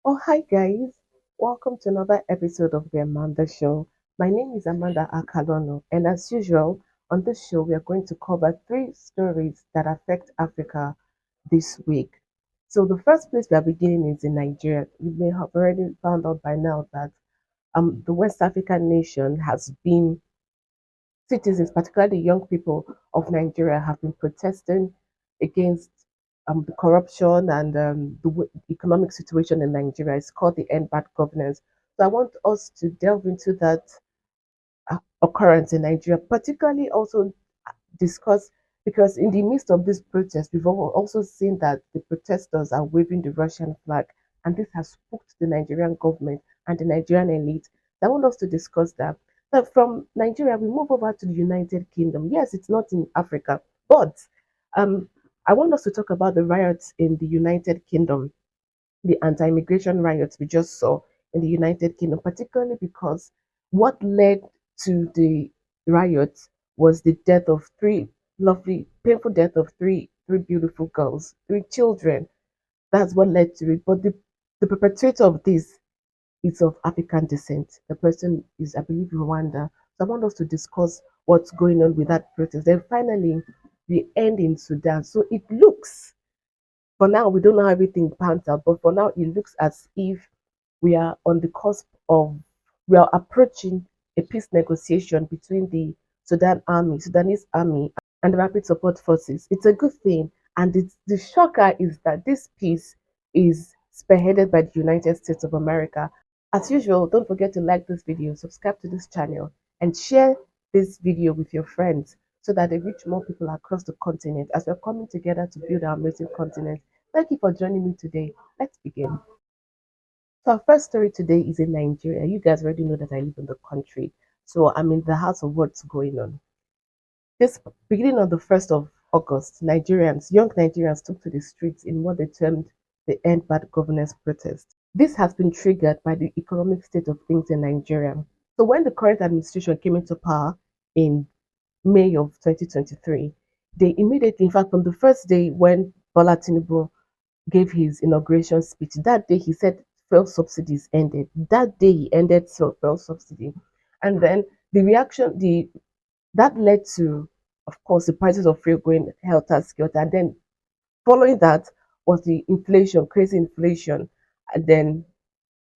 Oh, hi guys. Welcome to another episode of the Amanda Show. My name is Amanda Akalono, and as usual, on this show, we are going to cover three stories that affect Africa this week. So, the first place we are beginning is in Nigeria. You may have already found out by now that the West African nation has been citizens, particularly young people of Nigeria, have been protesting against the corruption and economic situation in Nigeria. It's called the End Bad Governance. So I want us to delve into that occurrence in Nigeria, particularly also discuss because in the midst of this protest, we've also seen that the protesters are waving the Russian flag, and this has spooked the Nigerian government and the Nigerian elite. I want us to discuss that. So from Nigeria, we move over to the United Kingdom. Yes, it's not in Africa, but um, I want us to talk about the riots in the United Kingdom, the anti-immigration riots we just saw in the United Kingdom, particularly because what led to the riots was the death of three lovely, painful death of three beautiful girls, three children. That's what led to it. But the perpetrator of this is of African descent. The person is, I believe, Rwanda. So I want us to discuss what's going on with that protest. Then finally, we end in Sudan. So it looks for now, we don't know how everything pans out, but for now, it looks as if we are on the cusp of, we are approaching a peace negotiation between the Sudanese army, and the Rapid Support Forces. It's a good thing. And the shocker is that this peace is spearheaded by the United States of America. As usual, don't forget to like this video, subscribe to this channel, and share this video with your friends so that they reach more people across the continent as we're coming together to build our amazing continent. Thank you for joining me today. Let's begin. So our first story today is in Nigeria. You guys already know that I live in the country. So I'm in the heart of what's going on. This beginning on the 1st of August, young Nigerians took to the streets in what they termed the End Bad Governance protest. This has been triggered by the economic state of things in Nigeria. So when the current administration came into power in May of 2023, they immediately, in fact, from the first day when Bola Tinubu gave his inauguration speech, that day he said fuel subsidies ended. That day he ended fuel subsidy. And then the reaction, the that led to, of course, the prices of fuel going helter skelter. And then following that was the inflation, crazy inflation. And then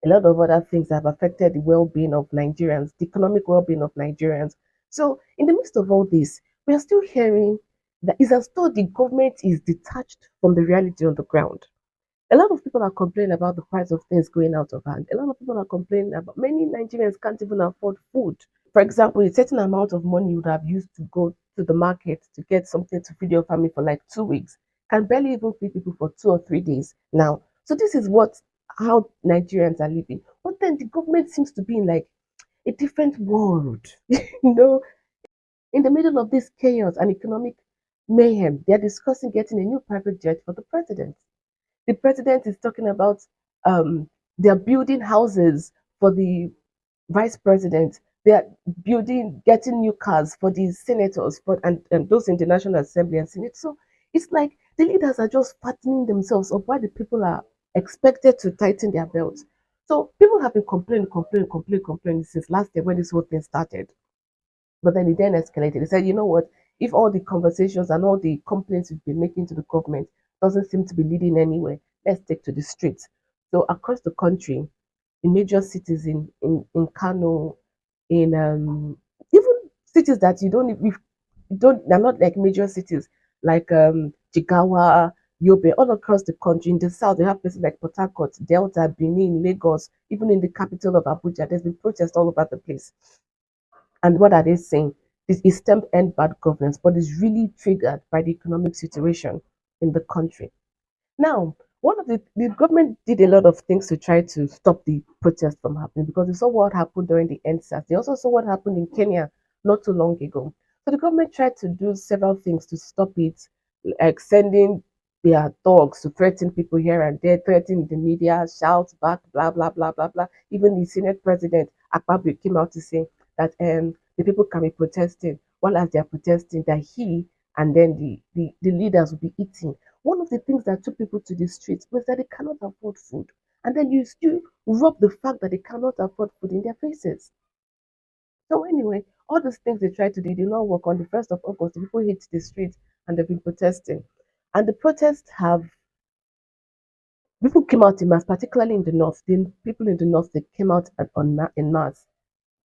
a lot of other things that have affected the well-being of Nigerians, the economic well-being of Nigerians. So in the midst of all this, we are still hearing that it's as though the government is detached from the reality on the ground. A lot of people are complaining about the price of things going out of hand. A lot of people are complaining about many Nigerians can't even afford food. For example, a certain amount of money you would have used to go to the market to get something to feed your family for like 2 weeks can barely even feed people for 2 or 3 days now. So this is what how Nigerians are living. But then the government seems to be in like a different world. In the middle of this chaos and economic mayhem, they are discussing getting a new private jet for the president. The president is talking about they're building houses for the vice president. They are getting new cars for the senators and those in the National Assembly and Senate. So it's like the leaders are just fattening themselves up while the people are expected to tighten their belts. So people have been complaining since last year when this whole thing started. But then it then escalated. They said, you know what? If all the conversations and all the complaints we've been making to the government doesn't seem to be leading anywhere, let's take to the streets. So across the country, in major cities in Kano, in even cities that you don't if you don't they're not like major cities like Jigawa, Yobe, all across the country. In the south, they have places like Port Harcourt, Delta, Benin, Lagos, even in the capital of Abuja. There's been protests all over the place. And what are they saying? This is stemmed end bad governance, but is really triggered by the economic situation in the country. Now, one of the government did a lot of things to try to stop the protest from happening because they saw what happened during the NSAS. They also saw what happened in Kenya not too long ago. So the government tried to do several things to stop it, like sending their dogs to threaten people here and there, threaten the media, shout back, blah blah blah blah blah. Even the Senate President Akpabio came out to say that the people can be protesting while as they are protesting that he and then the leaders will be eating. One of the things that took people to the streets was that they cannot afford food. And then you still rub the fact that they cannot afford food in their faces. So anyway, all those things they try to do did not work. On the 1st of August, the people hit the streets and they've been protesting. And the protests have people came out in mass, particularly in the north. The people in the north they came out in mass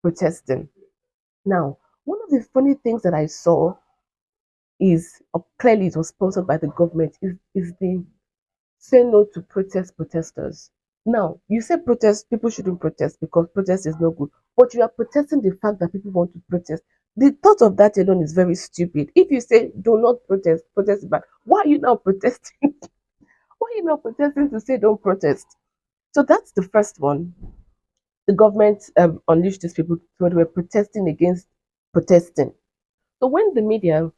protesting. Now, one of the funny things that I saw is clearly it was sponsored by the government is the say no to protesters. Now, you say protest, people shouldn't protest because protest is no good. But you are protesting the fact that people want to protest. The thought of that alone is very stupid. If you say do not protest, protest is bad. Why are you now protesting? Why are you now protesting to say don't protest? So that's the first one. The government unleashed these people so they were protesting against protesting. So when the media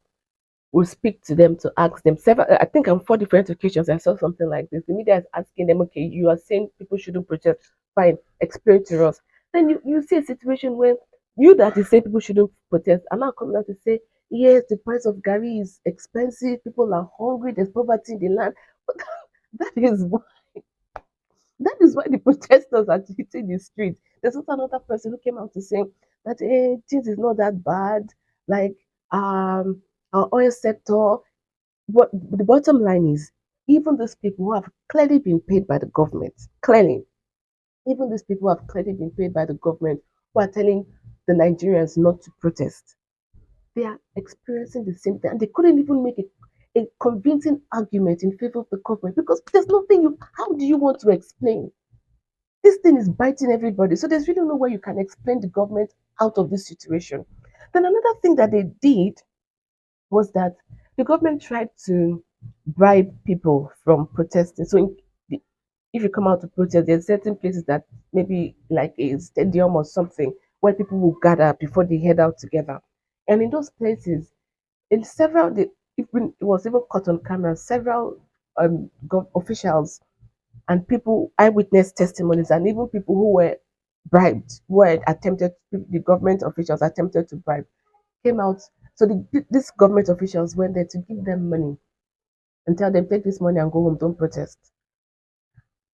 will speak to them to ask them several, I think on 4 different occasions I saw something like this. The media is asking them, okay, you are saying people shouldn't protest. Fine, explain to us. Then you see a situation where you that is saying people shouldn't protest are now coming out to say, yes, the price of Gary is expensive, people are hungry, there's poverty in the land. But that is that is why the protesters are hitting the street. There's also another person who came out to say that things is not that bad. Like our oil sector. But the bottom line is, even those people who have clearly been paid by the government, clearly, even these people who have clearly been paid by the government, who are telling the Nigerians not to protest, they are experiencing the same thing, and they couldn't even make a convincing argument in favor of the government because there's nothing you. How do you want to explain? This thing is biting everybody. So there's really no way you can explain the government out of this situation. Then another thing that they did was that the government tried to bribe people from protesting. So if you come out to protest, there's certain places that maybe like a stadium or something where people will gather before they head out together. And in those places, in several, even it was even caught on camera, several officials and people, eyewitness testimonies, and even people who were bribed, who had attempted, the government officials attempted to bribe, came out. So these government officials went there to give them money and tell them, take this money and go home, don't protest.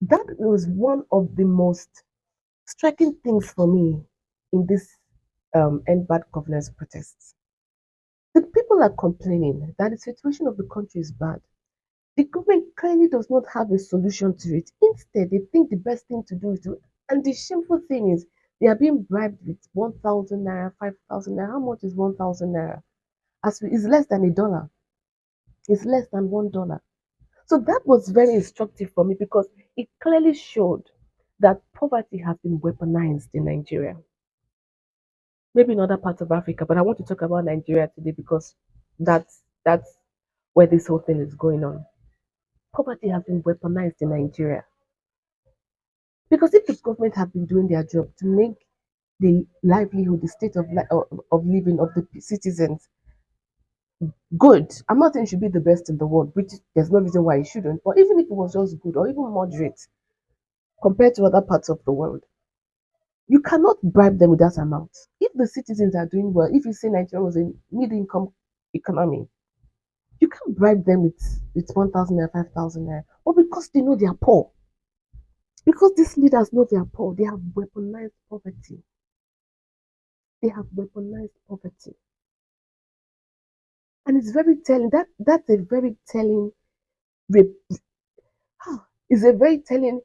That was one of the most striking things for me in this end bad governance protests. The people are complaining that the situation of the country is bad. The government clearly does not have a solution to it. Instead, they think the best thing to do is to, and the shameful thing is, they are being bribed with 1,000 naira, 5,000 naira. How much is 1,000 naira? It's less than $1. It's less than $1. So that was very instructive for me because it clearly showed that poverty has been weaponized in Nigeria. Maybe in other parts of Africa, but I want to talk about Nigeria today because that's where this whole thing is going on. Poverty has been weaponized in Nigeria. Because if the government had been doing their job to make the livelihood, the state of living of the citizens good, I'm not saying it should be the best in the world, which there's no reason why it shouldn't, but even if it was just good or even moderate compared to other parts of the world, you cannot bribe them with that amount. If the citizens are doing well, if you say Nigeria was a mid-income economy, you can't bribe them with 1,000 naira, 5,000 naira. But because they know they are poor, because these leaders know they are poor, they have weaponized poverty. They have weaponized poverty. And it's very telling. That's a very telling rep- is a very telling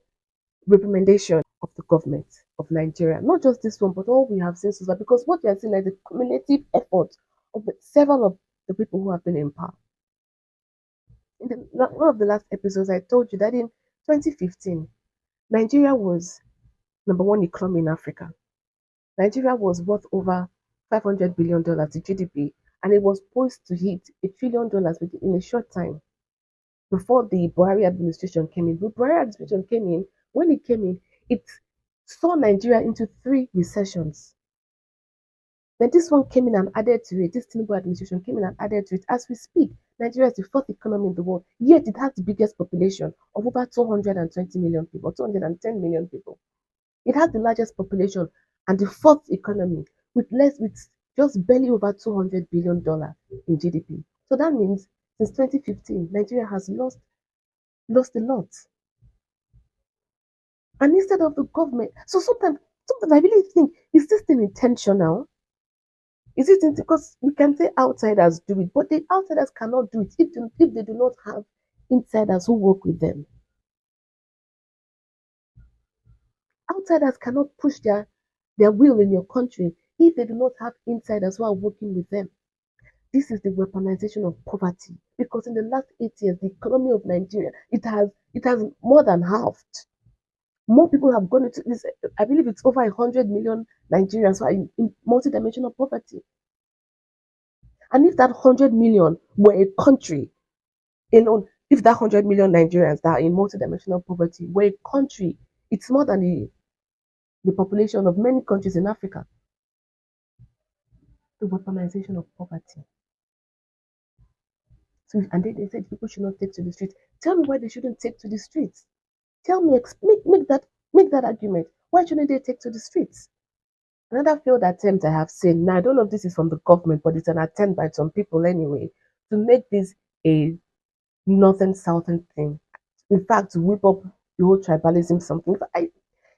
recommendation of the government of Nigeria. Not just this one, but all we have seen so far. Because what we are seeing is a cumulative effort of several of the people who have been in power. In one of the last episodes, I told you that in 2015, Nigeria was number one economy in Africa. Nigeria was worth over $500 billion, the GDP, and it was poised to hit $1 trillion in a short time before the Buhari administration came in. The Buhari administration came in, when it came in, it saw Nigeria into three recessions. Then this one came in and added to it. This Tinubu administration came in and added to it. As we speak, Nigeria is the fourth economy in the world, yet it has the biggest population of over 220 million people, 210 million people. It has the largest population and the fourth economy with just barely over $200 billion in GDP. So that means since 2015, Nigeria has lost a lot. And instead of the government, so sometimes I really think, is this thing intentional? Is it because we can say outsiders do it, but the outsiders cannot do it if they do not have insiders who work with them. Outsiders cannot push their will in your country if they do not have insiders who are working with them. This is the weaponization of poverty because in the last 8 years, the economy of Nigeria it has more than halved. More people have gone into this. I believe it's over 100 million Nigerians who are in multidimensional poverty. And if that 100 million were a country alone, if that 100 million Nigerians that are in multidimensional poverty were a country, it's more than the population of many countries in Africa. The weaponization of poverty. So, and then they said people should not take to the streets. Tell me why they shouldn't take to the streets. Tell me, make that argument. Why shouldn't they take to the streets? Another failed attempt I have seen. Now I don't know if this is from the government, but it's an attempt by some people anyway to make this a northern southern thing. In fact, to whip up the whole tribalism something.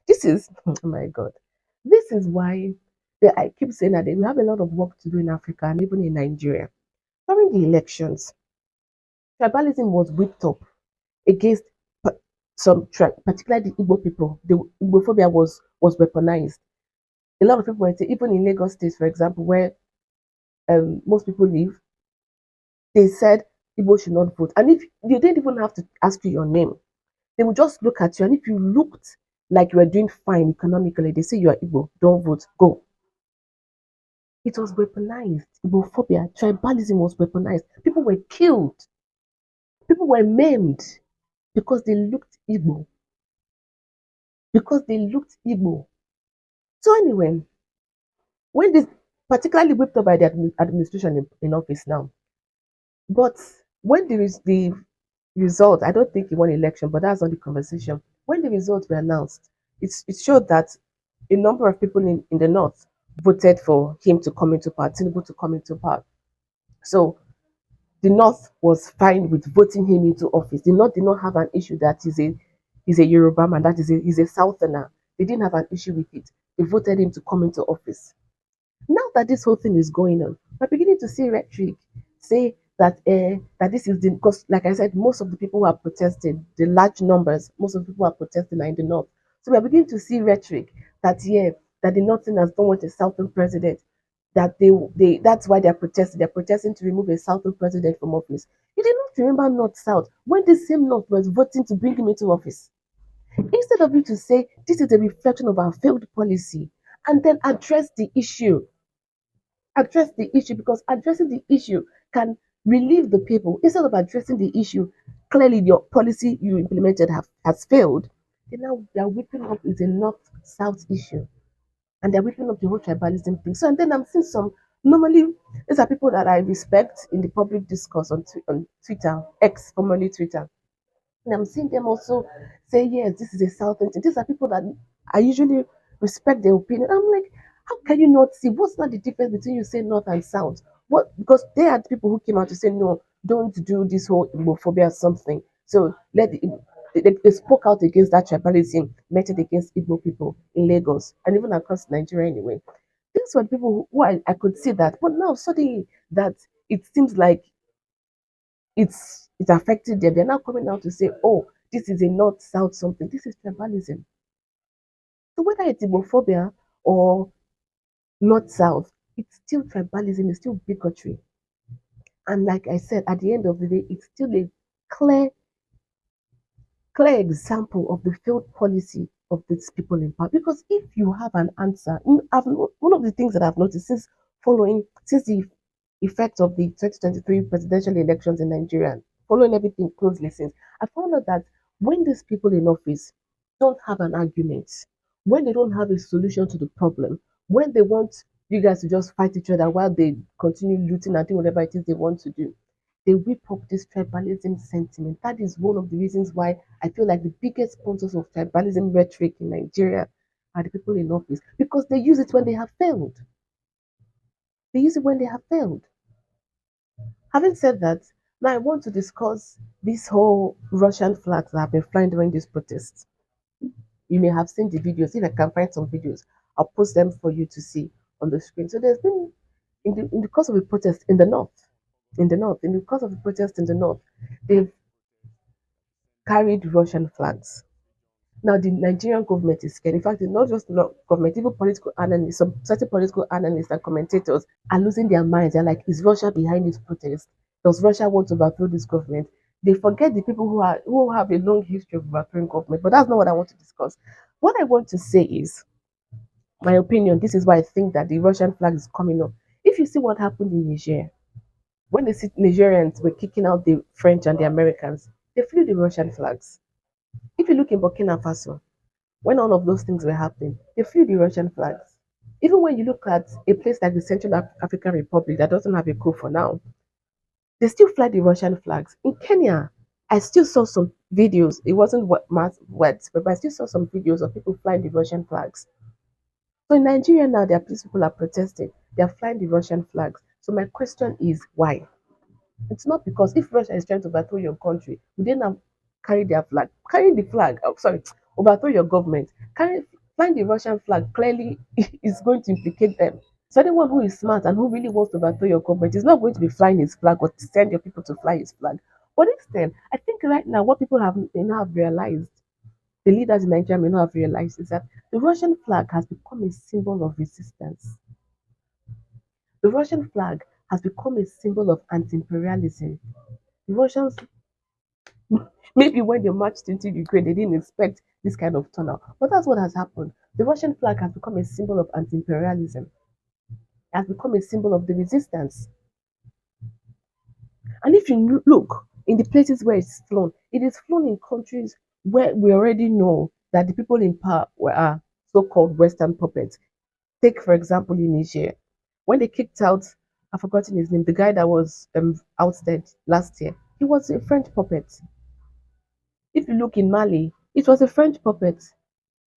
This is oh my god. This is why I keep saying that we have a lot of work to do in Africa and even in Nigeria. During the elections, tribalism was whipped up against pa- some tribe, particularly the Igbo people. The Igbophobia was weaponized. A lot of people were saying, even in Lagos State, for example, where most people live, they said Igbo should not vote. And if they didn't even have to ask you your name, they would just look at you. And if you looked like you were doing fine economically, they say you are Igbo, don't vote, go. It was weaponized. Igbophobia, tribalism was weaponized. People were killed. People were maimed because they looked Igbo. Because they looked Igbo. So anyway, when this particularly whipped up by the administration in office now, but when there is the result, I don't think he won election, but that's not the conversation. When the results were announced, it showed that a number of people in the north voted for him to come into power, Tinubu to come into power. So the North was fine with voting him into office. The North did not have an issue that he's a Yoruba man, that he's a Southerner. They didn't have an issue with it. They voted him to come into office. Now that this whole thing is going on, we're beginning to see rhetoric say that this is the because, like I said, most of the people who are protesting, the large numbers, most of the people who are protesting are in the north. So we're beginning to see rhetoric that that the Northerners don't want a southern president, that they that's why they're protesting. They're protesting to remove a southern president from office. You did not remember North South when the same North was voting to bring him into office. Instead of you to say this is a reflection of our failed policy and then address the issue because addressing the issue can relieve the people instead of addressing the issue. Clearly, your policy you implemented has failed. They are whipping up is a north-south issue, and they're whipping up the whole tribalism thing. So, and then I'm seeing some. Normally, these are people that I respect in the public discourse on Twitter, X, formerly Twitter. And I'm seeing them also say, yes, this is a Southern thing. These are people that I usually respect their opinion. I'm like, how can you not see? What's not the difference between you say North and South? What? Because they are the people who came out to say, no, don't do this whole Igbophobia or something. So they spoke out against that tribalism meted against Igbo people in Lagos and even across Nigeria anyway. These were the people who I could see that. But now suddenly that it seems like it's affected them. They're now coming out to say, oh, this is a north south something. This is tribalism. So whether it's Igbophobia or north south, it's still tribalism, it's still bigotry. And like I said, at the end of the day, it's still a clear clear example of the failed policy of these people in power. Because if you have an answer, one of the things that I've noticed since the effect of the 2023 presidential elections in Nigeria, following everything closely since, I found out that when these people in office don't have an argument, when they don't have a solution to the problem, when they want you guys to just fight each other while they continue looting and doing whatever it is they want to do, they whip up this tribalism sentiment. That is one of the reasons why I feel like the biggest sponsors of tribalism rhetoric in Nigeria are the people in office because they use it when they have failed. They use it when they have failed. Having said that, now I want to discuss this whole Russian flags that have been flying during these protests. You may have seen the videos. If I can find some videos, I'll post them for you to see on the screen. So there's been in the course of a protest in the north, in the course of the protest in the north, they've carried Russian flags. Now the Nigerian government is scared. In fact, it's not just the government, even political analysts, some certain political analysts and commentators are losing their minds. They're like, is Russia behind this protest? Does Russia want to overthrow this government? They forget the people who have a long history of overthrowing government. But that's not what I want to discuss. What I want to say is my opinion. This is why I think that the Russian flag is coming up. If you see what happened in Niger, when the Nigerians were kicking out the French and the Americans, they flew the Russian flags. If you look in Burkina Faso, when all of those things were happening, they flew the Russian flags. Even when you look at a place like the Central African Republic that doesn't have a coup for now, they still fly the Russian flags. In Kenya, I still saw some videos. It wasn't what mass words, but I still saw some videos of people flying the Russian flags. So in Nigeria now, there are people are protesting. They are flying the Russian flags. So my question is why? It's not because if Russia is trying to overthrow your country, would they now carry their flag? Carrying the flag, oh, sorry, overthrow your government. Flying the Russian flag clearly is going to implicate them. So anyone who is smart and who really wants to overthrow your government is not going to be flying his flag or to send your people to fly his flag. But instead, I think right now what people have may not have realized, the leaders in Nigeria may not have realized, is that the Russian flag has become a symbol of resistance. The Russian flag has become a symbol of anti-imperialism. The Russians, maybe when they marched into Ukraine, they didn't expect this kind of turnout. But that's what has happened. The Russian flag has become a symbol of anti-imperialism. It has become a symbol of the resistance. And if you look in the places where it's flown, it is flown in countries where we already know that the people in power are so-called Western puppets. Take, for example, in Niger, when they kicked out, I've forgotten his name, the guy that was ousted last year, he was a French puppet. If you look in Mali, it was a French puppet.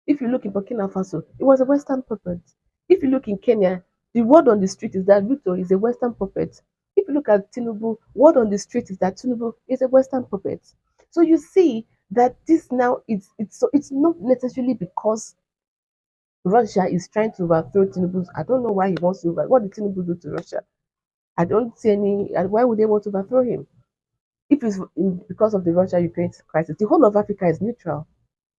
If you look in Burkina Faso, it was a Western puppet. If you look in Kenya, the word on the street is that Ruto is a Western puppet. If you look at Tinubu, word on the street is that Tinubu is a Western puppet. So you see that this now it's not necessarily because Russia is trying to overthrow Tinubu. I don't know why he wants to. What did Tinubu do to Russia? I don't see any. And why would they want to overthrow him? If it's because of the Russia-Ukraine crisis, the whole of Africa is neutral.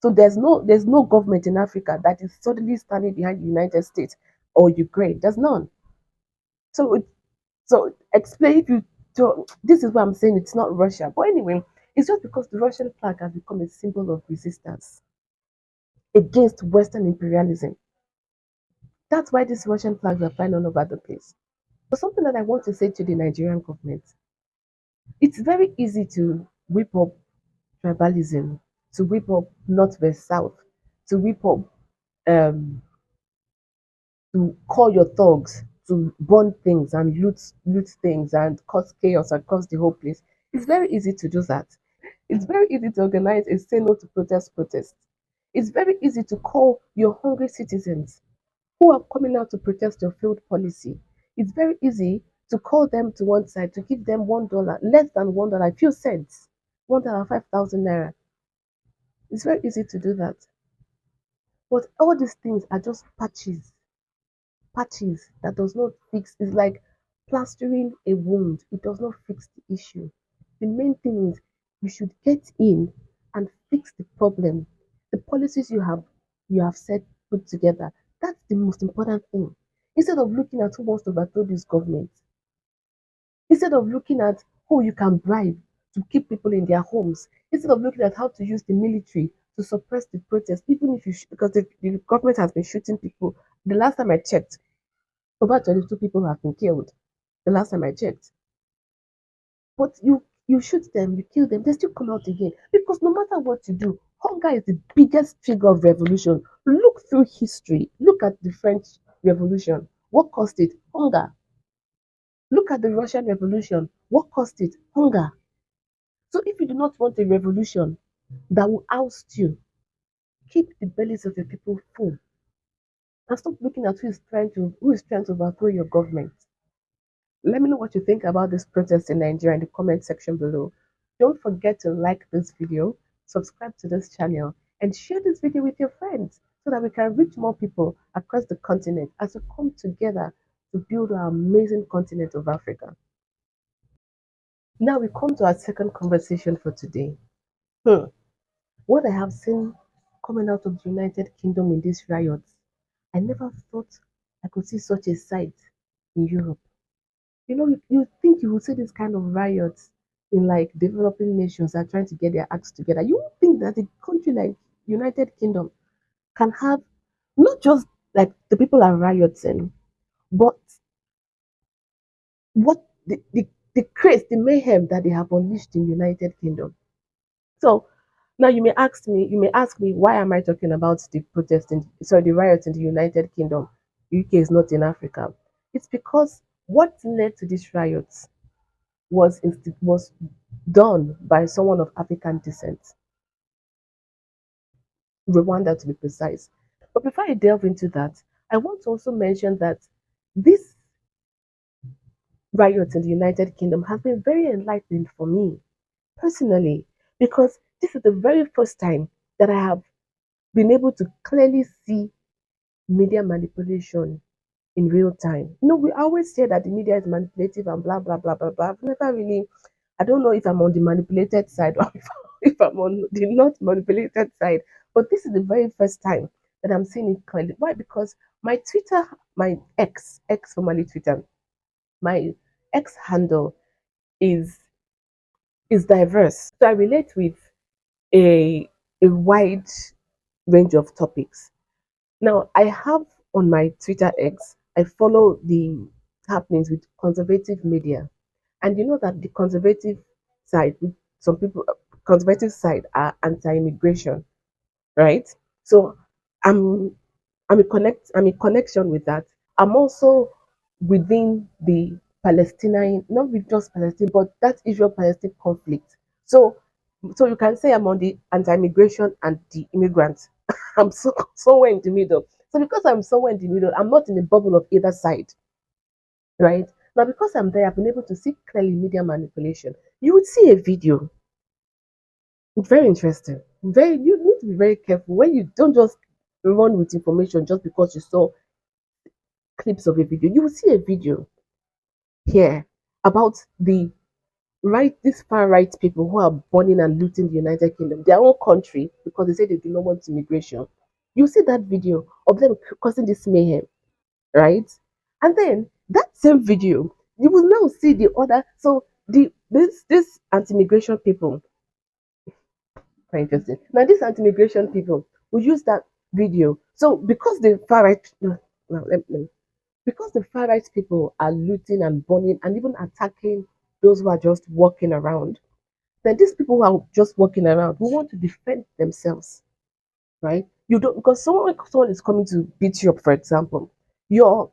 So there's no government in Africa that is suddenly standing behind the United States or Ukraine. There's none. So explain if you don't, this is why I'm saying it's not Russia. But anyway, it's just because the Russian flag has become a symbol of resistance against Western imperialism. That's why these Russian flags are flying all over the place. But something that I want to say to the Nigerian government, it's very easy to whip up tribalism, to whip up North versus South, to whip up um, to call your thugs to burn things and loot things and cause chaos across the whole place. It's very easy to do that. It's very easy to organize a say no to protest. It's very easy to call your hungry citizens who are coming out to protest your failed policy. It's very easy to call them to one side to give them $1, less than $1, a few cents, $1, 5,000 naira. It's very easy to do that. But all these things are just patches that does not fix. It's like plastering a wound. It does not fix the issue. The main thing is you should get in and fix the problem. The policies you have set put together. That's the most important thing. Instead of looking at who wants to overthrow this government, instead of looking at who you can bribe to keep people in their homes, instead of looking at how to use the military to suppress the protest, even if because the government has been shooting people. The last time I checked, over 22 people have been killed the last time I checked. But you shoot them, you kill them, they still come out again. Because no matter what you do, hunger is the biggest trigger of revolution. Look through history. Look at the French Revolution. What caused it? Hunger. Look at the Russian Revolution. What caused it? Hunger. So if you do not want a revolution that will oust you, keep the bellies of your people full. And stop looking at who is trying to overthrow your government. Let me know what you think about this protest in Nigeria in the comment section below. Don't forget to like this video, subscribe to this channel, and share this video with your friends so that we can reach more people across the continent as we come together to build our amazing continent of Africa. Now we come to our second conversation for today. Hmm. What I have seen coming out of the United Kingdom in these riots, I never thought I could see such a sight in Europe. You know, you think you would see this kind of riots in like developing nations that are trying to get their acts together. You would think that a country like United Kingdom can have not just like the people are rioting, but what the craze, the mayhem that they have unleashed in United Kingdom. So now you may ask me, why am I talking about the the riots in the United Kingdom? UK is not in Africa. It's because what led to these riots was done by someone of African descent, Rwanda to be precise. But before I delve into that, I want to also mention that this riot in the United Kingdom has been very enlightening for me personally because this is the very first time that I have been able to clearly see media manipulation in real time. You know, we always say that the media is manipulative and blah blah blah blah blah. I've never really, I don't know if I'm on the manipulated side or if I'm on the not manipulated side. But this is the very first time that I'm seeing it clearly. Why? Because my Twitter, my ex formerly Twitter, my X handle is is diverse. So I relate with a a wide range of topics. Now, I have on my Twitter X, I follow the happenings with conservative media. And you know that the conservative side, some people, conservative side are anti-immigration, right? So I'm I'm in connection with that. I'm also within the Palestinian, not with just Palestine, but that Israel-Palestine conflict. So so you can say I'm on the anti-immigration and the immigrants. I'm somewhere in the middle. So because I'm somewhere in the middle, I'm not in the bubble of either side, right? Now because I'm there, I've been able to see clearly media manipulation. You would see a video. It's very interesting. Very, you need to be very careful when you don't just run with information just because you saw clips of a video. You will see a video here about the right, these far right people who are burning and looting the United Kingdom, their own country, because they say they do not want immigration. You see that video of them causing this mayhem, right? And then that same video, you will now see the other. So this anti-immigration people, quite interesting. Now these anti-immigration people will use that video. So because the far right, no, because the far right people are looting and burning and even attacking those who are just walking around, then these people who are just walking around who want to defend themselves, right? You don't, because someone is coming to beat you up, for example, your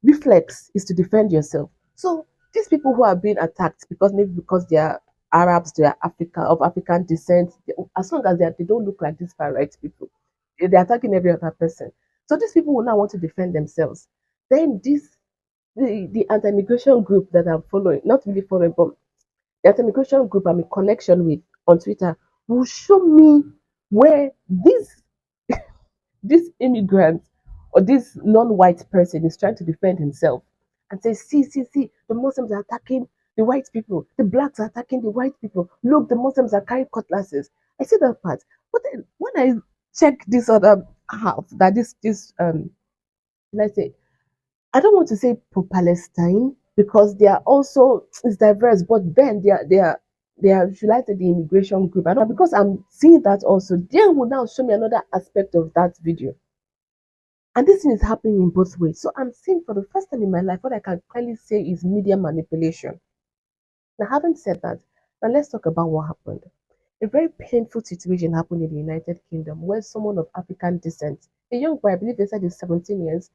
reflex is to defend yourself. So these people who are being attacked because maybe because they are Arabs, they are of African descent, as long as they don't look like these far right people, they're attacking every other person. So these people will now want to defend themselves. Then the anti-immigration group that I'm following, not really following, but the anti-immigration group I'm in connection with on Twitter will show me where this immigrant or this non-white person is trying to defend himself and say, see, the Muslims are attacking the white people, the blacks are attacking the white people. Look, the Muslims are carrying cutlasses. I see that part. But then when I check this other half, that this let's say, I don't want to say pro-Palestine because they are also it's diverse, but then they are should I say the immigration group. I don't because I'm seeing that also. They will now show me another aspect of that video. And this thing is happening in both ways. So I'm seeing for the first time in my life what I can clearly say is media manipulation. Now, having said that, now let's talk about what happened. A very painful situation happened in the United Kingdom where someone of African descent, a young boy, I believe they said he's 17 years,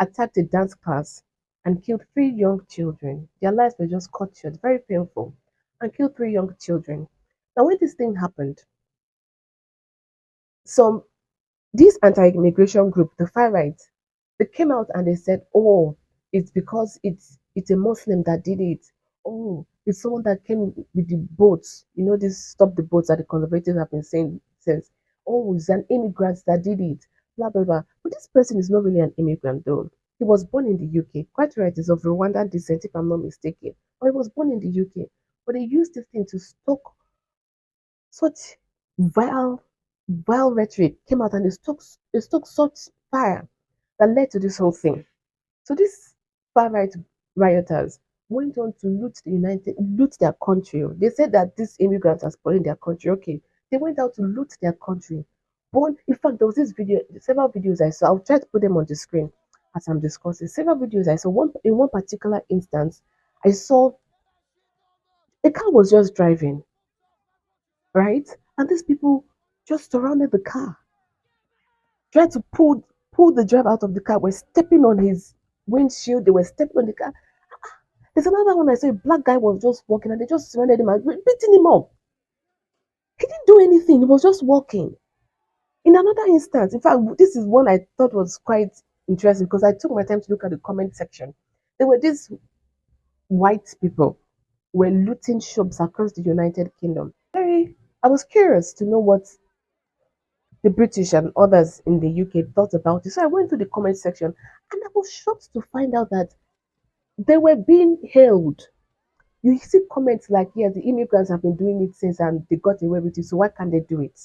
attacked a dance class and killed three young children. Their lives were just cut short, very painful, and killed three young children. Now, when this thing happened, some this anti-immigration group, the far right, they came out and they said, "Oh, it's because it's a Muslim that did it. Oh, it's someone that came with the boats. You know, this stop the boats that the conservatives have been saying since. oh, it's an immigrant that did it, blah, blah, blah. But this person is not really an immigrant, though. He was born in the UK. Quite right, he's of Rwandan descent, if I'm not mistaken. But he was born in the UK. But they used this thing to stoke such vile, vile rhetoric, came out and they stoked such fire that led to this whole thing. So these far right rioters went on to loot their country. They said that these immigrants are spoiling their country. Okay, they went out to loot their country. But in fact, there was this video, several videos I saw. I'll try to put them on the screen as I'm discussing. Several videos I saw. One particular instance, I saw a car was just driving, right, and these people just surrounded the car, tried to pull the driver out of the car. Were stepping on his windshield. They were stepping on the car. There's another one I saw. A black guy was just walking and they just surrounded him and beating him up. He didn't do anything. He was just walking. In another instance, in fact, this is one I thought was quite interesting because I took my time to look at the comment section. There were these white people were looting shops across the United Kingdom. I was curious to know what the British and others in the UK thought about it. So I went to the comment section and I was shocked to find out that they were being hailed. You see comments like, yeah, the immigrants have been doing it since and they got away with it, so why can't they do it?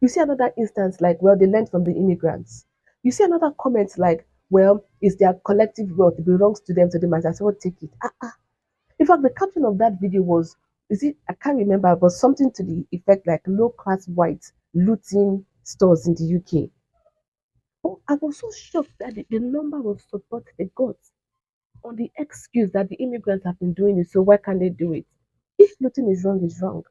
You see another instance like, well, they learned from the immigrants. You see another comment like, well, it's their collective wealth, it belongs to them, so they might as well take it. In fact, the caption of that video was, is it, I can't remember, but something to the effect like low class whites looting stores in the UK. Oh, I was so shocked that the number of support they got on the excuse that the immigrants have been doing it, so why can't they do it? If looting is wrong, it's wrong.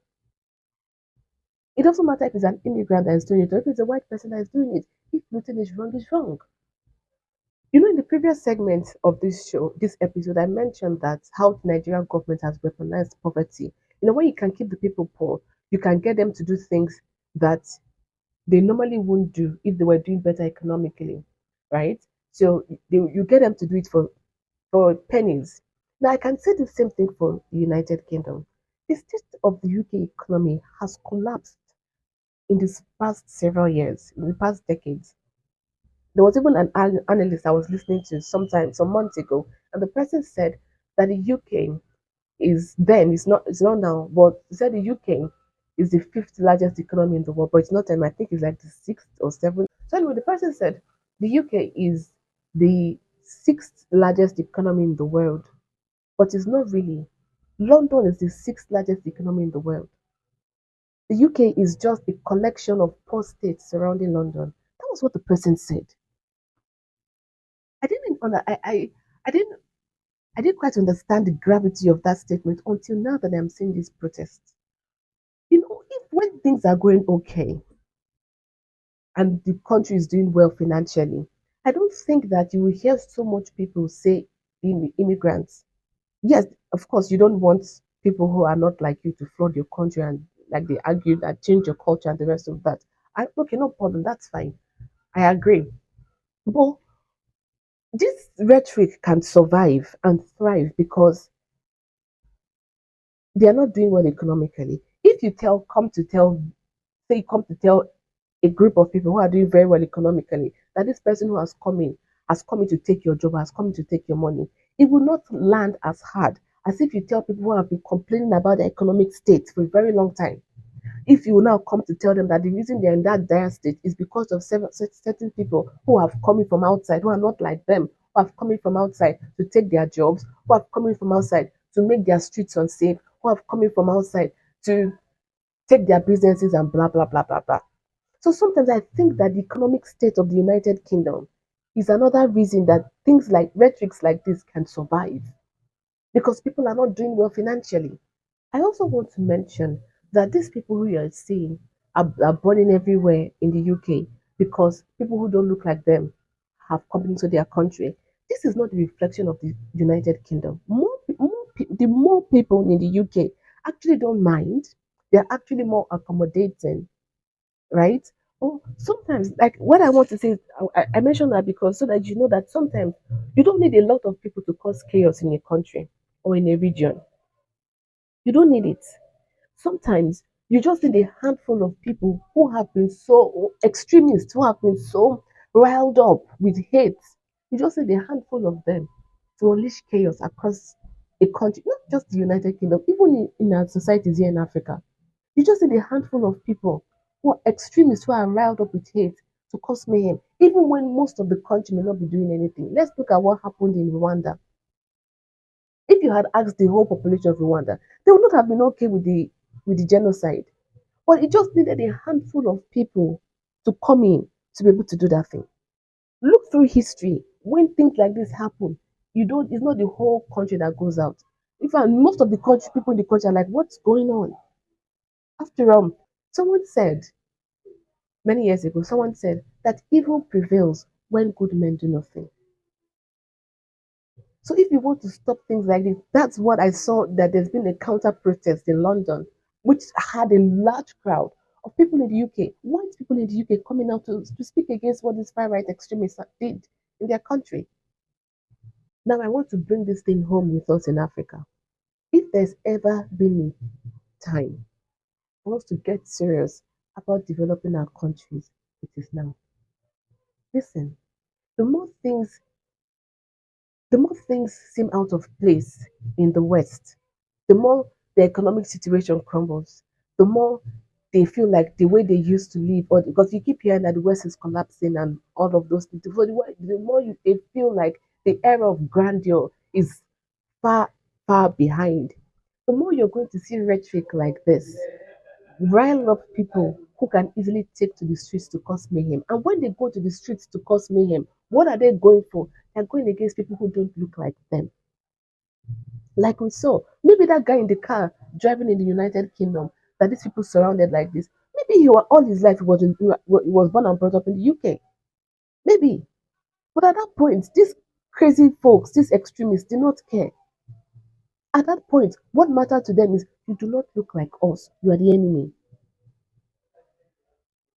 It doesn't matter if it's an immigrant that is doing it or if it's a white person that is doing it. If looting is wrong, it's wrong. You know, in the previous segment of this show, this episode, I mentioned that how the Nigerian government has weaponized poverty. You know, when you can keep the people poor, you can get them to do things that they normally wouldn't do if they were doing better economically, right? So you get them to do it for pennies. Now, I can say the same thing for the United Kingdom. The state of the UK economy has collapsed in these past several years, in the past decades. There was even an analyst I was listening to some months ago, and the person said that the UK is then, it's not now, but he said the UK is the fifth largest economy in the world, but it's not time. I think it's like the sixth or seventh. So anyway, the person said the UK is the sixth largest economy in the world, but it's not really. London is the sixth largest economy in the world. The UK is just a collection of poor states surrounding London. That was what the person said. I didn't under, I didn't quite understand the gravity of that statement until now that I'm seeing these protests. You know, if when things are going okay and the country is doing well financially, I don't think that you will hear so much people say immigrants. Yes, of course, you don't want people who are not like you to flood your country and like they argue that change your culture and the rest of that. Okay, no problem, that's fine. I agree. But this rhetoric can survive and thrive because they are not doing well economically. If you come to tell a group of people who are doing very well economically that this person who has come in to take your job, has come in to take your money, it will not land as hard as if you tell people who have been complaining about the economic state for a very long time. If you now come to tell them that the reason they're in that dire state is because of certain people who have coming from outside, who are not like them, who have coming from outside to take their jobs, who have coming from outside to make their streets unsafe, who have coming from outside to take their businesses and blah blah blah blah blah. So sometimes I think that the economic state of the United Kingdom is another reason that things like rhetorics like this can survive because people are not doing well financially. I also want to mention that these people who you are seeing are burning everywhere in the UK because people who don't look like them have come into their country. This is not the reflection of the United Kingdom. The more people in the UK actually don't mind. They're actually more accommodating, right? Oh, sometimes, like what I want to say, I mentioned that because so that you know that sometimes you don't need a lot of people to cause chaos in a country or in a region. You don't need it. Sometimes You just see the handful of people who have been so extremists, who have been so riled up with hate. You just see the handful of them to unleash chaos across a country, not just the United Kingdom, even in our societies here in Africa. You just see the handful of people who are extremists, who are riled up with hate to cause mayhem, even when most of the country may not be doing anything. Let's look at what happened in Rwanda. If you had asked the whole population of Rwanda, they would not have been okay with the genocide. But it just needed a handful of people to come in to be able to do that thing. Look through history. When things like this happen, you don't it's not the whole country that goes out. In fact, most of the country people in the country are like, what's going on? After someone said many years ago, someone said that evil prevails when good men do nothing. So if you want to stop things like this, that's what I saw, that there's been a counter protest in London, which had a large crowd of people in the UK, white people in the UK coming out to speak against what these far right extremists did in their country. Now I want to bring this thing home with us in Africa. If there's ever been a time for us to get serious about developing our countries, it is now. Listen, the more things the more things seem out of place in the West, the more the economic situation crumbles, the more they feel like the way they used to live, or because you keep hearing that the West is collapsing and all of those things. So the more they feel like the era of grandeur is far, far behind, the more you're going to see rhetoric like this rile up people who can easily take to the streets to cause mayhem. And when they go to the streets to cause mayhem, what are they going for? They're going against people who don't look like them. Like we saw, maybe that guy in the car driving in the United Kingdom, that these people surrounded like this, maybe he was all his life he was born and brought up in the UK. Maybe. But at that point, these crazy folks, these extremists, did not care. At that point, what mattered to them is you do not look like us, you are the enemy.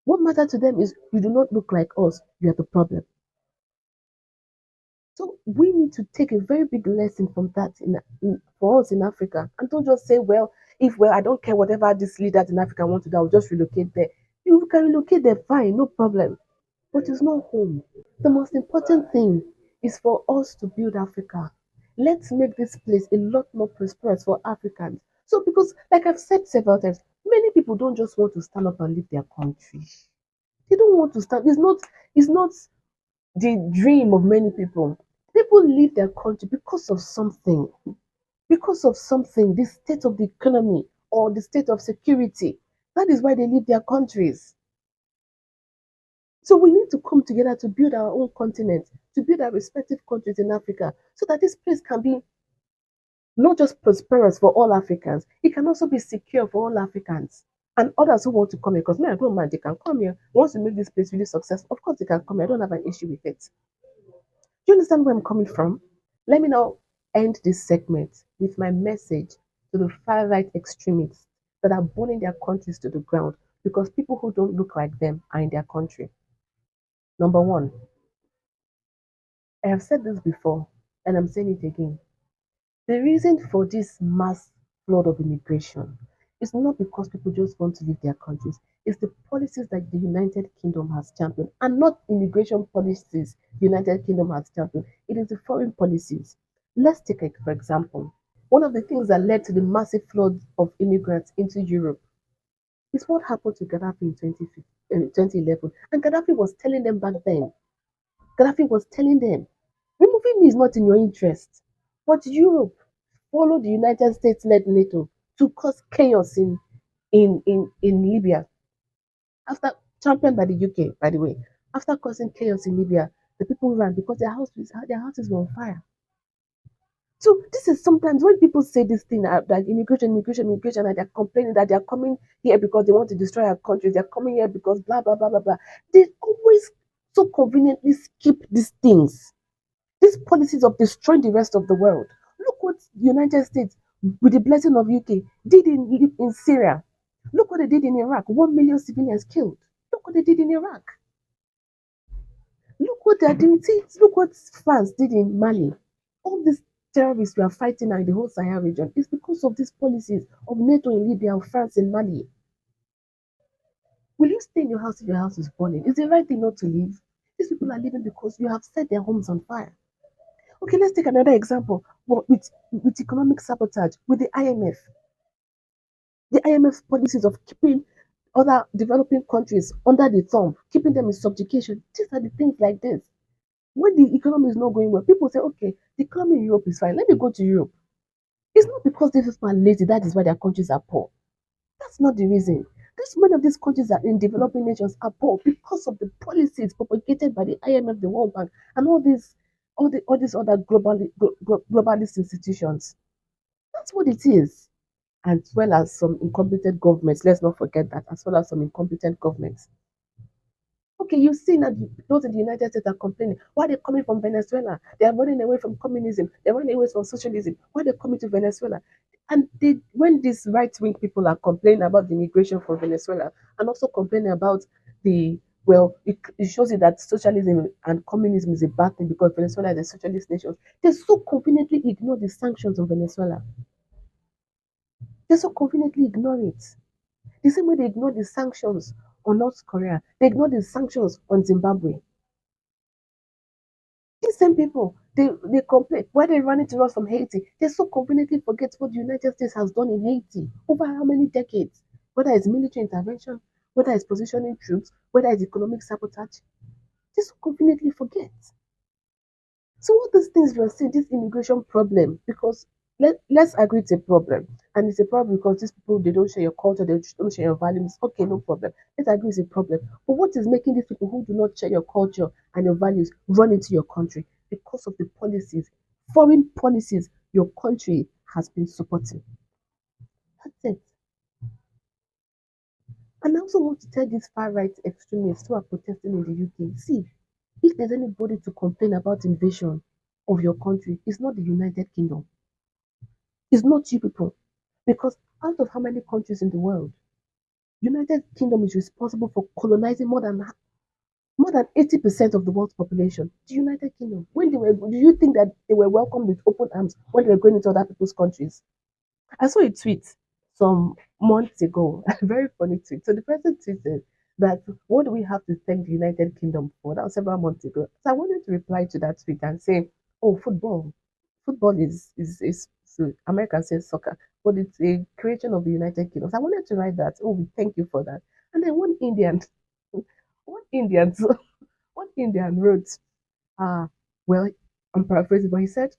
What mattered to them is you do not look like us, you are the problem. So we need to take a very big lesson from that for us in Africa, and don't just say, well, if I don't care whatever these leaders in Africa want to do, I'll just relocate there. You can relocate there, fine, no problem. But it's not home. The most important thing is for us to build Africa. Let's make this place a lot more prosperous for Africans. So because like I've said several times, many people don't just want to stand up and leave their country. They don't want to stand. It's not the dream of many people. People leave their country because of something, the state of the economy or the state of security. That is why they leave their countries. So we need to come together to build our own continent, to build our respective countries in Africa, so that this place can be not just prosperous for all Africans, it can also be secure for all Africans. And others who want to come here, because me, I don't mind, they can come here. Once we make this place really successful, of course they can come here. I don't have an issue with it. Do you understand where I'm coming from? Let me now end this segment with my message to the far right extremists that are burning their countries to the ground because people who don't look like them are in their country. Number one, I have said this before and I'm saying it again. The reason for this mass flood of immigration is not because people just want to leave their countries. It's the policies that the United Kingdom has championed, and not immigration policies the United Kingdom has championed. It is the foreign policies. Let's take it for example. One of the things that led to the massive flood of immigrants into Europe is what happened to Gaddafi in 2011. And Gaddafi was telling them back then, Gaddafi was telling them, removing me is not in your interest. But Europe followed the United States led NATO to cause chaos in Libya. After championed by the UK, by the way, after causing chaos in Libya, the people ran because their houses were on fire. So this is sometimes when people say this thing that immigration, and they're complaining that they're coming here because they want to destroy our country, they're coming here because blah blah blah blah blah. They always so conveniently skip these things. These policies of destroying the rest of the world. Look what the United States, with the blessing of UK, did in Syria. Look what they did in Iraq. 1 million civilians killed. Look what they did in Iraq. Look what they're doing. See, look what France did in Mali. All these terrorists we are fighting now in the whole Sahel region is because of these policies of NATO in Libya, of France in Mali. Will you stay in your house if your house is burning? Is the right thing not to leave? These people are living because you have set their homes on fire. Okay, let's take another example. Well, with economic sabotage, with the IMF. The IMF's policies of keeping other developing countries under the thumb, keeping them in subjugation. These are the things like this. When the economy is not going well, people say, okay, the economy in Europe is fine. Let me go to Europe. It's not because these people are lazy, that is why their countries are poor. That's not the reason. This many of these countries that in developing nations are poor because of the policies propagated by the IMF, the World Bank, and all these other globalist institutions. That's what it is. As well as some incompetent governments. Let's not forget that, as well as some incompetent governments. Okay, you've seen that those in the United States are complaining. Why are they coming from Venezuela? They are running away from communism. They're running away from socialism. Why are they coming to Venezuela? And when these right-wing people are complaining about the immigration from Venezuela and also complaining about it shows you that socialism and communism is a bad thing because Venezuela is a socialist nation. They so conveniently ignore the sanctions on Venezuela. They so conveniently ignore it. The same way they ignore the sanctions on North Korea, they ignore the sanctions on Zimbabwe. These same people, they complain why they're running to us from Haiti. They so conveniently forget what the United States has done in Haiti over how many decades, whether it's military intervention, whether it's positioning troops, whether it's economic sabotage. They so conveniently forget. So all these things we are seeing, this immigration problem, because let's agree it's a problem. And it's a problem because these people, they don't share your culture, they don't share your values. Okay, no problem. Let's agree it's a problem. But what is making these people who do not share your culture and your values run into your country? Because of the policies, foreign policies your country has been supporting. That's it. And I also want to tell these far right extremists who are protesting in the UK, see, if there's anybody to complain about invasion of your country, it's not the United Kingdom. It's not you people. Because out of how many countries in the world, United Kingdom is responsible for colonizing more than 80% of the world's population. The United Kingdom. When they were, do you think that they were welcomed with open arms when they were going into other people's countries? I saw a tweet some months ago, a very funny tweet. So the person tweeted that what do we have to thank the United Kingdom for? That was several months ago. So I wanted to reply to that tweet and say, oh, football. Football is so America says soccer, but it's a creation of the United Kingdom. So I wanted to write that. Oh, we thank you for that. And then one Indian, one Indian wrote, well, I'm paraphrasing, but he said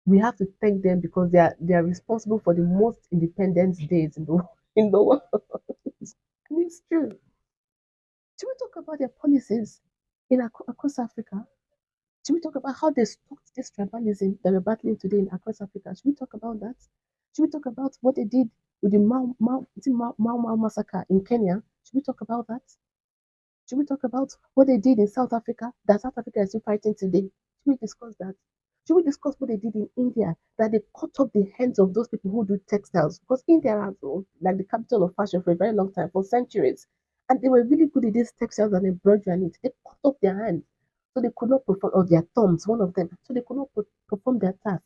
we have to thank them because they are responsible for the most independence days in the world. And it's true. Should we talk about their policies across Africa? Should we talk about how they stopped this tribalism that we're battling today across Africa? Should we talk about that? Should we talk about what they did with the Mau massacre in Kenya? Should we talk about that? Should we talk about what they did in South Africa that South Africa is still fighting today? Should we discuss that? Should we discuss what they did in India that they cut off the hands of those people who do textiles? Because India has like the capital of fashion for a very long time, for centuries. And they were really good at these textiles and embroidery and it. They cut off their hands. So they could not perform, or their thumbs, one of them. So they could not perform their task.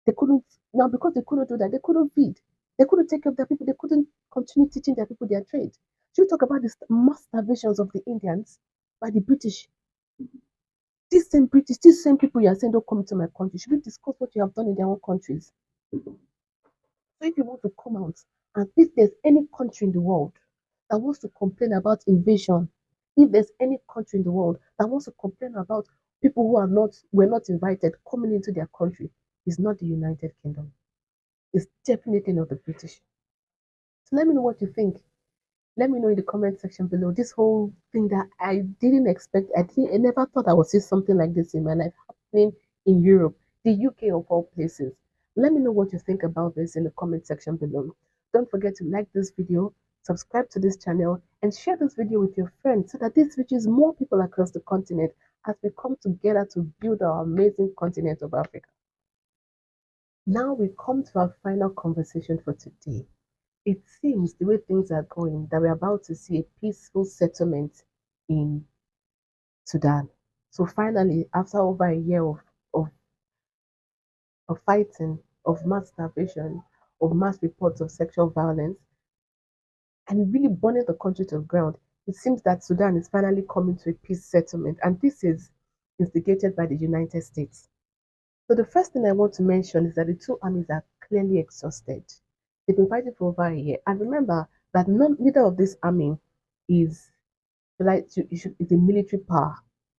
They couldn't, now because they couldn't do that, they couldn't feed. They couldn't take care of their people. They couldn't continue teaching their people their trade. Should we talk about the mass starvations of the Indians by the British? These same people you are saying don't come to my country. Should we discuss what you have done in their own countries? So if you want to come out, and if there's any country in the world that wants to complain about invasion, if there's any country in the world that wants to complain about people were not invited coming into their country, it's not the United Kingdom. It's definitely not the British. So let me know what you think. Let me know in the comment section below. This whole thing that I didn't expect, I never thought I would see something like this in my life happening in Europe, the UK of all places. Let me know what you think about this in the comment section below. Don't forget to like this video, subscribe to this channel, and share this video with your friends so that this reaches more people across the continent as we come together to build our amazing continent of Africa. Now we come to our final conversation for today. It seems the way things are going that we're about to see a peaceful settlement in Sudan. So finally, after over a year of, of fighting, of mass starvation, of mass reports of sexual violence, and really burning the country to the ground. It seems that Sudan is finally coming to a peace settlement, and this is instigated by the United States. So the first thing I want to mention is that the two armies are clearly exhausted. They've been fighting for over a year. And remember that neither of this army is is a military power,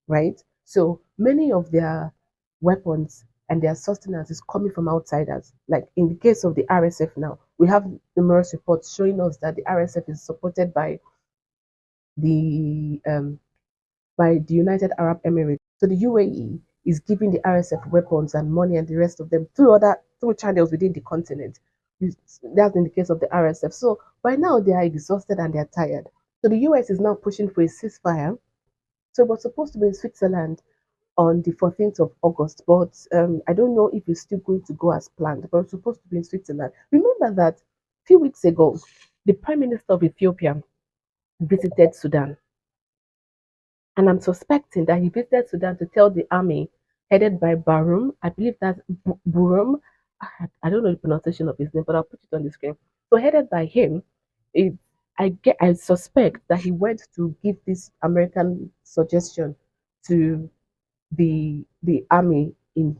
right? So many of their weapons and their sustenance is coming from outsiders. Like in the case of the RSF now, we have numerous reports showing us that the RSF is supported the um, by the United Arab Emirates. So the UAE is giving the RSF weapons and money and the rest of them through channels within the continent. That's in the case of the RSF. So by now they are exhausted and they are tired. So the US is now pushing for a ceasefire. So it was supposed to be in Switzerland on the 14th of August, but I don't know if it's still going to go as planned, but it's supposed to be in Switzerland. Remember that a few weeks ago, the Prime Minister of Ethiopia visited Sudan. And I'm suspecting that he visited Sudan to tell the army headed by Barum, I believe that's Burum, I don't know the pronunciation of his name, but I'll put it on the screen. So headed by him, it, I suspect that he went to give this American suggestion to the army in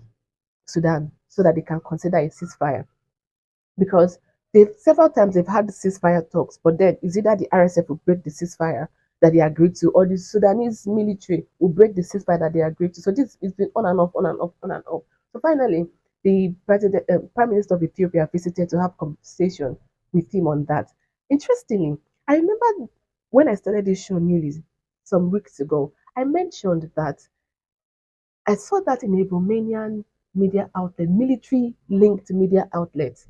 Sudan so that they can consider a ceasefire because they've several times they've had ceasefire talks, but then it's either the RSF will break the ceasefire that they agreed to, or the Sudanese military will break the ceasefire that they agreed to. So this has been on and off, on and off, on and off. So finally, the Prime Minister of Ethiopia visited to have conversation with him on that. Interestingly, I remember when I started this show newly some weeks ago, I mentioned that I saw that in a Romanian media outlet, military linked media outlet,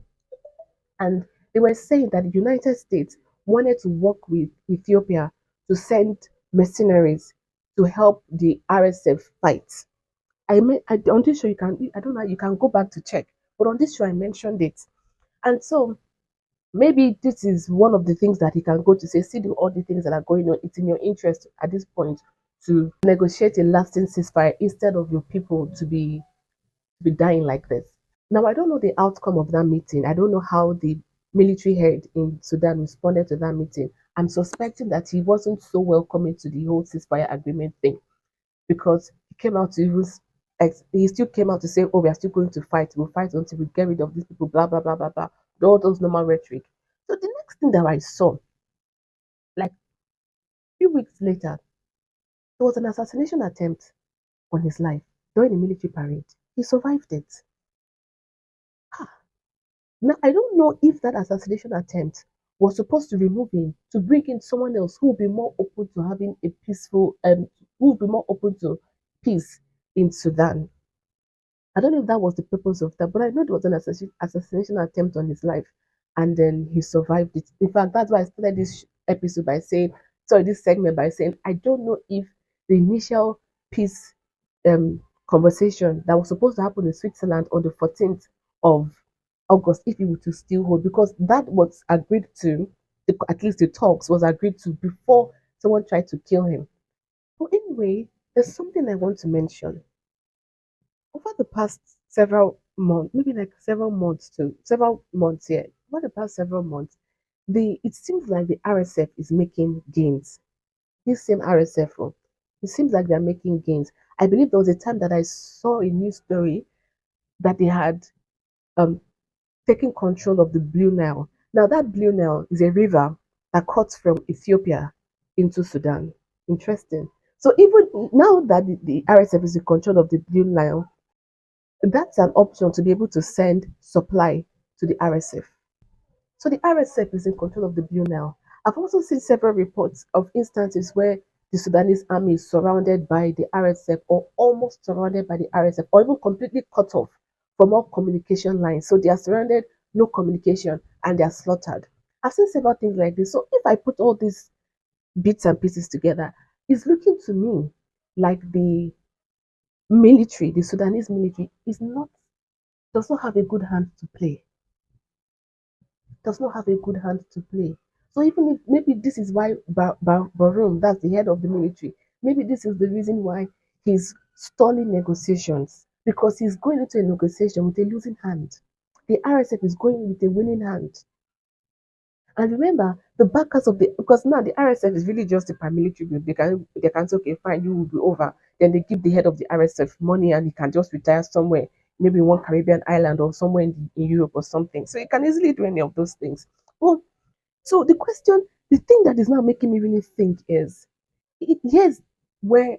and they were saying that the United States wanted to work with Ethiopia to send mercenaries to help the RSF fight. On this show you can I don't know you can go back to check, but on this show I mentioned it, and so maybe this is one of the things that he can go to say, see all the things that are going on. It's in your interest at this point to negotiate a lasting ceasefire instead of your people to be dying like this. Now, I don't know the outcome of that meeting. I don't know how the military head in Sudan responded to that meeting. I'm suspecting that he wasn't so welcoming to the whole ceasefire agreement thing because he came out to even he still came out to say, "Oh, we are still going to fight. We'll fight until we get rid of these people." Blah blah blah blah blah. All those normal rhetoric. So the next thing that I saw, like a few weeks later, there was an assassination attempt on his life during a military parade. He survived it. Now, I don't know if that assassination attempt was supposed to remove him to bring in someone else who will be more open to having a peaceful, who will be more open to peace in Sudan. I don't know if that was the purpose of that, but I know there was an assassination attempt on his life, and then he survived it. In fact, that's why I started this episode by saying, sorry, this segment by saying, I don't know if the initial peace conversation that was supposed to happen in Switzerland on the 14th of August, if it were to still hold, because that was agreed to, at least the talks was agreed to before someone tried to kill him. But anyway, there's something I want to mention over the past several months, maybe like several months here, over the past several months, it seems like the RSF is making gains. This same RSF, it seems like they're making gains. I believe there was a time that I saw a news story that they had um, taken control of the Blue Nile. Now, that Blue Nile is a river that cuts from Ethiopia into Sudan. Interesting. So even now that the RSF is in control of the Blue Nile, that's an option to be able to send supply to the RSF. So the RSF is in control of the Blue Nile. I've also seen several reports of instances where the Sudanese army is surrounded by the RSF or almost surrounded by the RSF or even completely cut off from all communication lines. So they are surrounded, no communication, and they are slaughtered. I've seen several things like this. So if I put all these bits and pieces together, it's looking to me like the Sudanese military, does not have a good hand to play. Does not have a good hand to play. So even if maybe this is why Barum, that's the head of the military, maybe this is the reason why he's stalling negotiations because he's going into a negotiation with a losing hand. The RSF is going with a winning hand. And remember, the backers of the because now the RSF is really just a paramilitary group. They can say, okay, fine, you will be over. Then they give the head of the RSF money and he can just retire somewhere, maybe in one Caribbean island or somewhere in Europe or something. So you can easily do any of those things. Well, so the thing that is now making me really think is here's where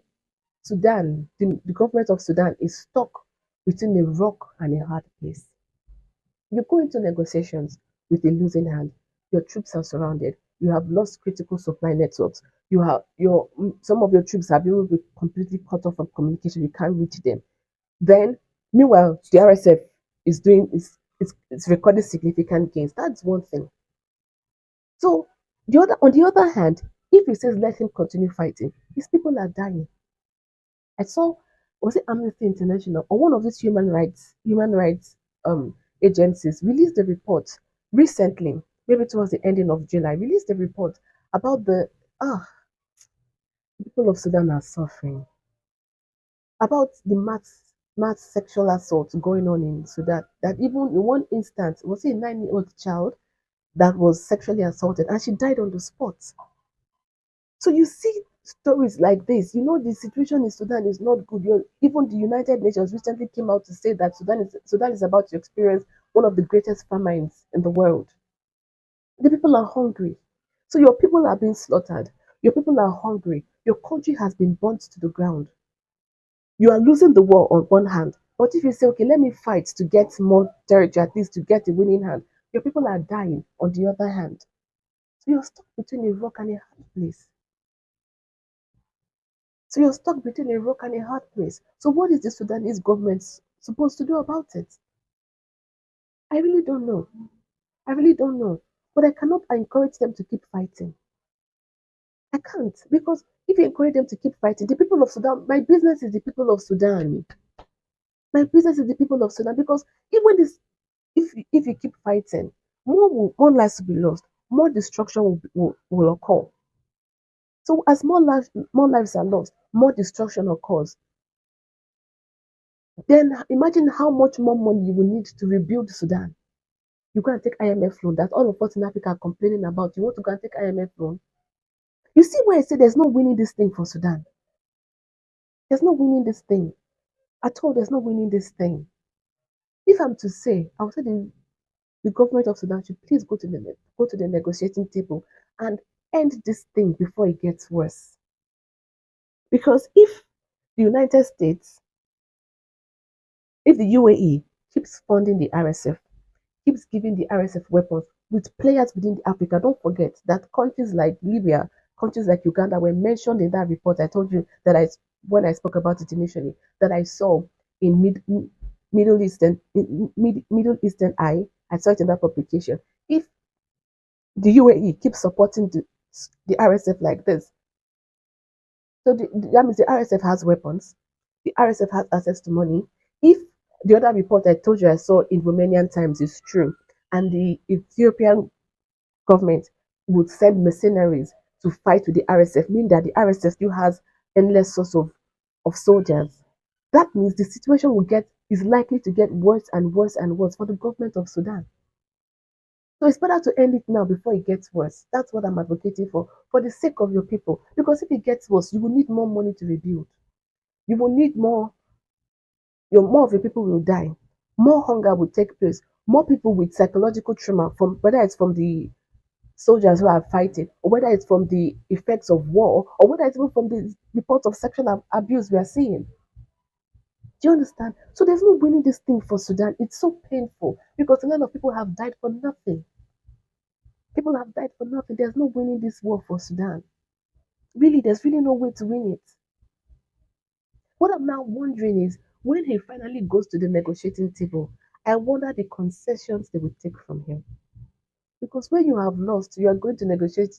the government of Sudan is stuck between a rock and a hard place. You go into negotiations with a losing hand. Your troops are surrounded. You have lost critical supply networks. You have some of your troops have been completely cut off from communication. You can't reach them. Then, meanwhile, the RSF is recording significant gains. That's one thing. So on the other hand, if he says let him continue fighting, his people are dying. I saw was it Amnesty International or one of these human rights agencies released a report recently, maybe towards the ending of July, released a report about the people of Sudan are suffering, about the mass sexual assault going on in Sudan. That even in one instance, was it a 9-year-old child that was sexually assaulted and she died on the spot. So you see stories like this. You know the situation in Sudan is not good. Even the United Nations recently came out to say that Sudan is about to experience one of the greatest famines in the world. The people are hungry. So your people are being slaughtered. Your people are hungry. Your country has been burnt to the ground. You are losing the war on one hand. But if you say, okay, let me fight to get more territory, at least to get a winning hand, your people are dying on the other hand. So you're stuck between a rock and a hard place. So you're stuck between a rock and a hard place. So what is the Sudanese government supposed to do about it? I really don't know. I really don't know. But I cannot encourage them to keep fighting. I can't. Because if you encourage them to keep fighting, the people of Sudan, my business is the people of Sudan. My business is the people of Sudan. Because even this, if you keep fighting, more lives will be lost, more destruction will occur. So as more lives are lost, more destruction occurs. Then imagine how much more money you will need to rebuild Sudan. You go and take IMF loan that all of us in Africa are complaining about. You want to go and take IMF loan? You see why I say there's no winning this thing for Sudan. There's no winning this thing. At all, there's no winning this thing. If I'm to say, I would say the government of Sudan should please go to the negotiating table and end this thing before it gets worse. Because if the United States, if the UAE keeps funding the RSF, keeps giving the RSF weapons with players within Africa. Don't forget that countries like Libya, countries like Uganda were mentioned in that report. I told you that when I spoke about it initially, that I saw in Middle Eastern Eye. I saw it in that publication. If the UAE keeps supporting the RSF like this, so that means the RSF has weapons. The RSF has access to money. If the other report I told you I saw in Romanian Times is true, and the Ethiopian government would send mercenaries to fight with the RSF, meaning that the RSF still has endless source of soldiers. That means the situation is likely to get worse and worse and worse for the government of Sudan. So it's better to end it now before it gets worse. That's what I'm advocating for the sake of your people. Because if it gets worse, you will need more money to rebuild. You will need more of your people will die. More hunger will take place. More people with psychological trauma, from whether it's from the soldiers who are fighting, or whether it's from the effects of war, or whether it's even from the reports of sexual abuse we are seeing. Do you understand? So there's no winning this thing for Sudan. It's so painful because a lot of people have died for nothing. People have died for nothing. There's no winning this war for Sudan. Really, there's really no way to win it. What I'm now wondering is when he finally goes to the negotiating table, I wonder the concessions they will take from him. Because when you have lost, you are going to negotiate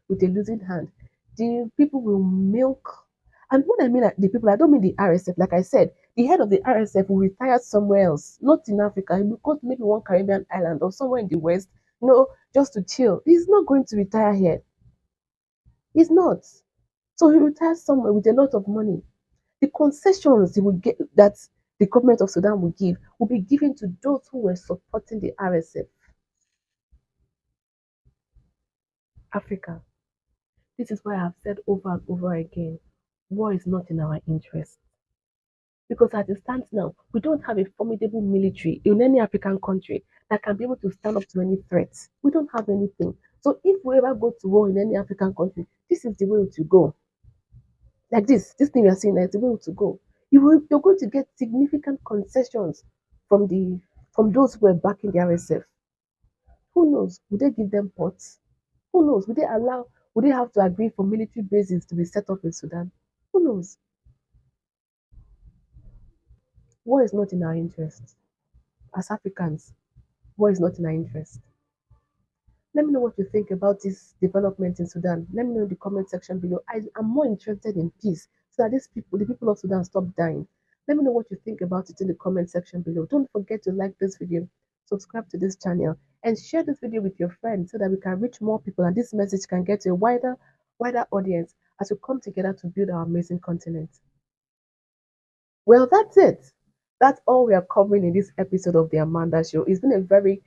with a losing hand. The people will milk. And when I mean the people, I don't mean the RSF. Like I said, the head of the RSF will retire somewhere else, not in Africa. He will go to maybe one Caribbean island or somewhere in the West, just to chill. He's not going to retire here. He's not. So he retires somewhere with a lot of money. The concessions he will get that the government of Sudan will give will be given to those who were supporting the RSF. Africa. This is why I've said over and over again, war is not in our interest. Because as it stands now, we don't have a formidable military in any African country that can be able to stand up to any threats. We don't have anything. So if we ever go to war in any African country, this is the way to go. Like this thing we are saying is the way to go. You're going to get significant concessions from the from those who are backing the RSF. Who knows? Would they give them ports? Who knows? Would they have to agree for military bases to be set up in Sudan? Who knows? War is not in our interest. As Africans, war is not in our interest. Let me know what you think about this development in Sudan. Let me know in the comment section below. I'm more interested in peace so that the people of Sudan, stop dying. Let me know what you think about it in the comment section below. Don't forget to like this video, subscribe to this channel, and share this video with your friends so that we can reach more people and this message can get to a wider audience as we come together to build our amazing continent. Well, that's it. That's all we are covering in this episode of the Amanda Show. It's been a very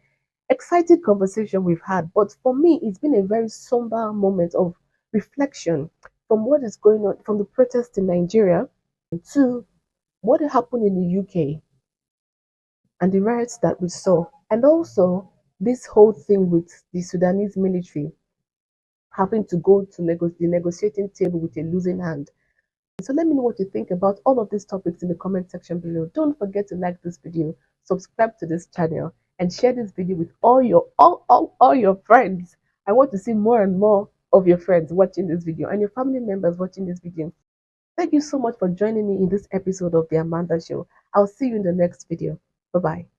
exciting conversation we've had, but for me, it's been a very somber moment of reflection from what is going on, from the protests in Nigeria to what happened in the UK and the riots that we saw, and also this whole thing with the Sudanese military having to go to the negotiating table with a losing hand. So let me know what you think about all of these topics in the comment section below. Don't forget to like this video, subscribe to this channel, and share this video with all your friends. I want to see more and more of your friends watching this video and your family members watching this video. Thank you so much for joining me in this episode of The Amanda Show. I'll see you in the next video. Bye-bye.